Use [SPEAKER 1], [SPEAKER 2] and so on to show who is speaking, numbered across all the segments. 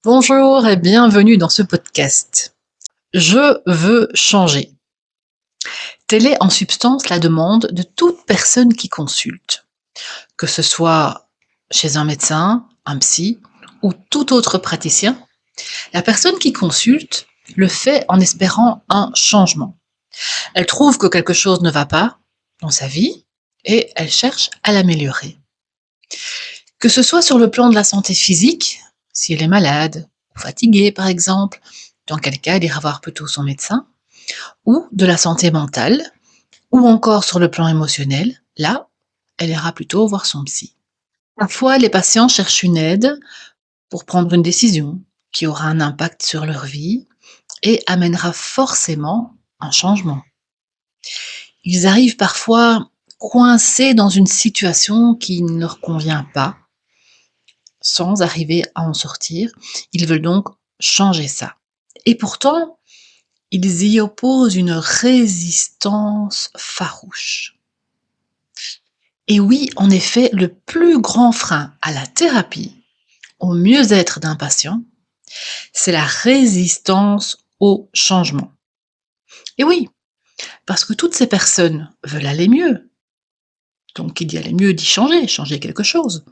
[SPEAKER 1] Bonjour et bienvenue dans ce podcast. Je veux changer. Telle est en substance la demande de toute personne qui consulte, que ce soit chez un médecin, un psy ou tout autre praticien. La personne qui consulte le fait en espérant un changement. Elle trouve que quelque chose ne va pas dans sa vie et elle cherche à l'améliorer. Que ce soit sur le plan de la santé physique, si elle est malade ou fatiguée par exemple, dans quel cas elle ira voir plutôt son médecin, ou de la santé mentale, ou encore sur le plan émotionnel, là, elle ira plutôt voir son psy. Parfois, les patients cherchent une aide pour prendre une décision qui aura un impact sur leur vie et amènera forcément un changement. Ils arrivent parfois coincés dans une situation qui ne leur convient pas, sans arriver à en sortir. Ils veulent donc changer ça. Et pourtant, ils y opposent une résistance farouche. Et oui, en effet, le plus grand frein à la thérapie, au mieux-être d'un patient, c'est la résistance au changement. Et oui, parce que toutes ces personnes veulent aller mieux. Donc il y allait mieux d'y changer, changer quelque chose.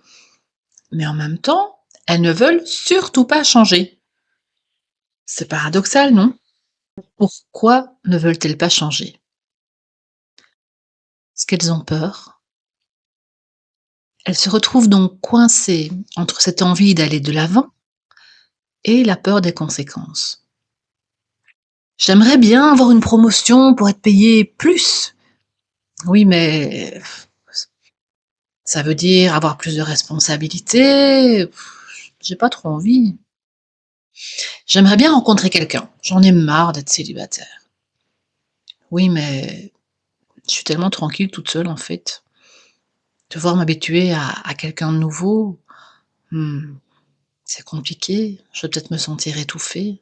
[SPEAKER 1] Mais en même temps, elles ne veulent surtout pas changer. C'est paradoxal, non? Pourquoi ne veulent-elles pas changer? Parce qu'elles ont peur. Elles se retrouvent donc coincées entre cette envie d'aller de l'avant et la peur des conséquences. J'aimerais bien avoir une promotion pour être payée plus. Oui, mais ça veut dire avoir plus de responsabilités. J'ai pas trop envie. J'aimerais bien rencontrer quelqu'un. J'en ai marre d'être célibataire. Oui, mais je suis tellement tranquille toute seule en fait. Devoir m'habituer à quelqu'un de nouveau, hmm, c'est compliqué. Je vais peut-être me sentir étouffée.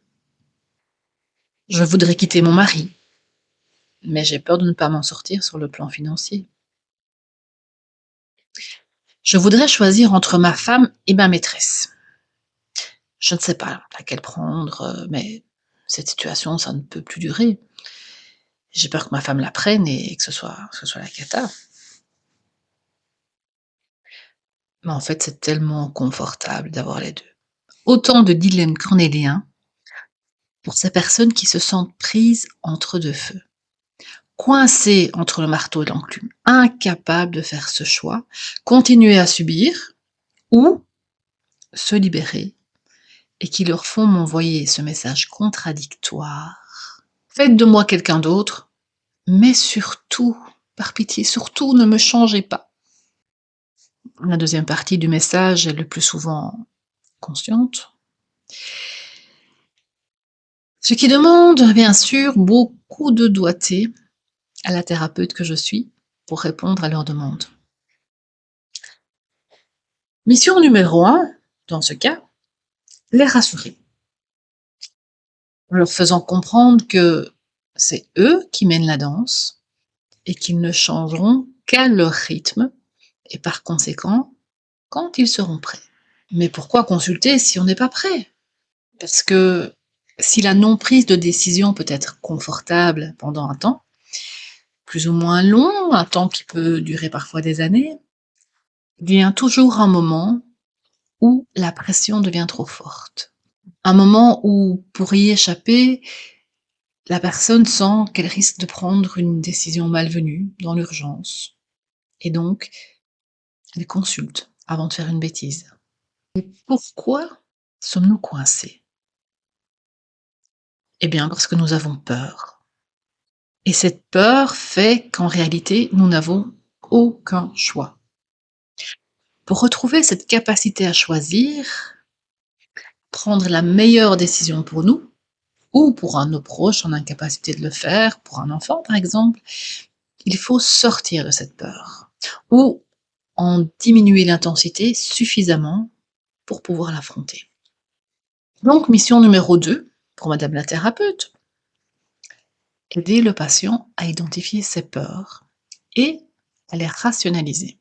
[SPEAKER 1] Je voudrais quitter mon mari, mais j'ai peur de ne pas m'en sortir sur le plan financier. Je voudrais choisir entre ma femme et ma maîtresse. Je ne sais pas laquelle prendre, mais cette situation, ça ne peut plus durer. J'ai peur que ma femme la prenne et que ce soit la cata. Mais en fait, c'est tellement confortable d'avoir les 2. Autant de dilemmes cornéliens pour ces personnes qui se sentent prises entre 2 feux, coincées entre le marteau et l'enclume, incapables de faire ce choix, continuer à subir ou se libérer et qui leur font m'envoyer ce message contradictoire: «Faites de moi quelqu'un d'autre, mais surtout, par pitié, surtout ne me changez pas». La deuxième partie du message est le plus souvent consciente. Ce qui demande bien sûr beaucoup de doigté à la thérapeute que je suis pour répondre à leurs demandes. Mission numéro 1, dans ce cas, les rassurer, en leur faisant comprendre que c'est eux qui mènent la danse et qu'ils ne changeront qu'à leur rythme et par conséquent, quand ils seront prêts. Mais pourquoi consulter si on n'est pas prêt? Parce que si la non-prise de décision peut être confortable pendant un temps, plus ou moins long, un temps qui peut durer parfois des années, il vient toujours un moment où la pression devient trop forte. Un moment où, pour y échapper, la personne sent qu'elle risque de prendre une décision malvenue dans l'urgence et donc elle consulte avant de faire une bêtise. Et pourquoi sommes-nous coincés? Eh bien parce que nous avons peur. Et cette peur fait qu'en réalité, nous n'avons aucun choix. Pour retrouver cette capacité à choisir, prendre la meilleure décision pour nous ou pour un de nos proches en incapacité de le faire, pour un enfant par exemple, il faut sortir de cette peur ou en diminuer l'intensité suffisamment pour pouvoir l'affronter. Donc mission numéro 2 pour madame la thérapeute, aider le patient à identifier ses peurs et à les rationaliser.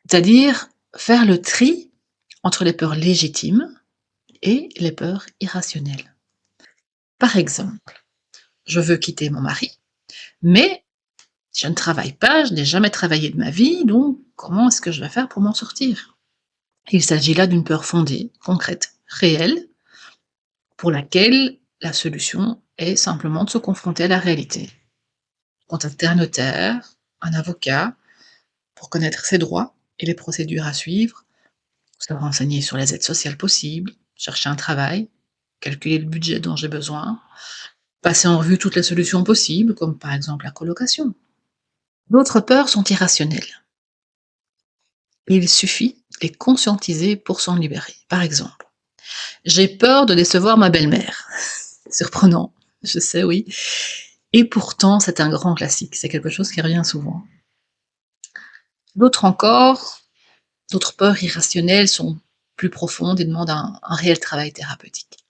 [SPEAKER 1] C'est-à-dire faire le tri entre les peurs légitimes et les peurs irrationnelles. Par exemple, je veux quitter mon mari, mais je ne travaille pas, je n'ai jamais travaillé de ma vie, donc comment est-ce que je vais faire pour m'en sortir? Il s'agit là d'une peur fondée, concrète, réelle, pour laquelle la solution est simplement de se confronter à la réalité. Contacter un notaire, un avocat, pour connaître ses droits et les procédures à suivre, se renseigner sur les aides sociales possibles, chercher un travail, calculer le budget dont j'ai besoin, passer en revue toutes les solutions possibles, comme par exemple la colocation. D'autres peurs sont irrationnelles. Il suffit de les conscientiser pour s'en libérer. Par exemple, j'ai peur de décevoir ma belle-mère. Surprenant, je sais, oui. Et pourtant, c'est un grand classique. C'est quelque chose qui revient souvent. D'autres encore, d'autres peurs irrationnelles sont plus profondes et demandent un réel travail thérapeutique.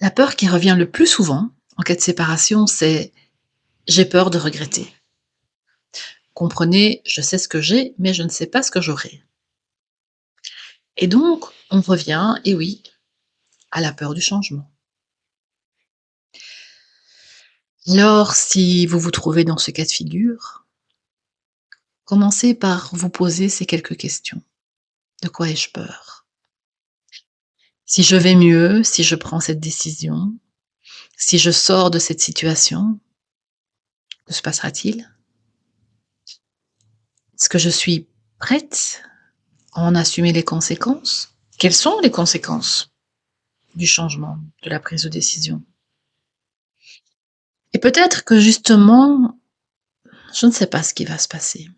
[SPEAKER 1] La peur qui revient le plus souvent en cas de séparation, c'est j'ai peur de regretter. Comprenez, je sais ce que j'ai, mais je ne sais pas ce que j'aurai. Et donc, on revient, et oui, à la peur du changement. Alors, si vous vous trouvez dans ce cas de figure, commencez par vous poser ces quelques questions. De quoi ai-je peur? Si je vais mieux, si je prends cette décision, si je sors de cette situation, que se passera-t-il? Est-ce que je suis prête à en assumer les conséquences? Quelles sont les conséquences du changement, de la prise de décision? Et peut-être que justement, je ne sais pas ce qui va se passer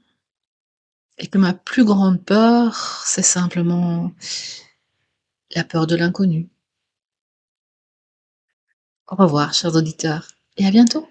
[SPEAKER 1] et que ma plus grande peur, c'est simplement la peur de l'inconnu. Au revoir, chers auditeurs, et à bientôt.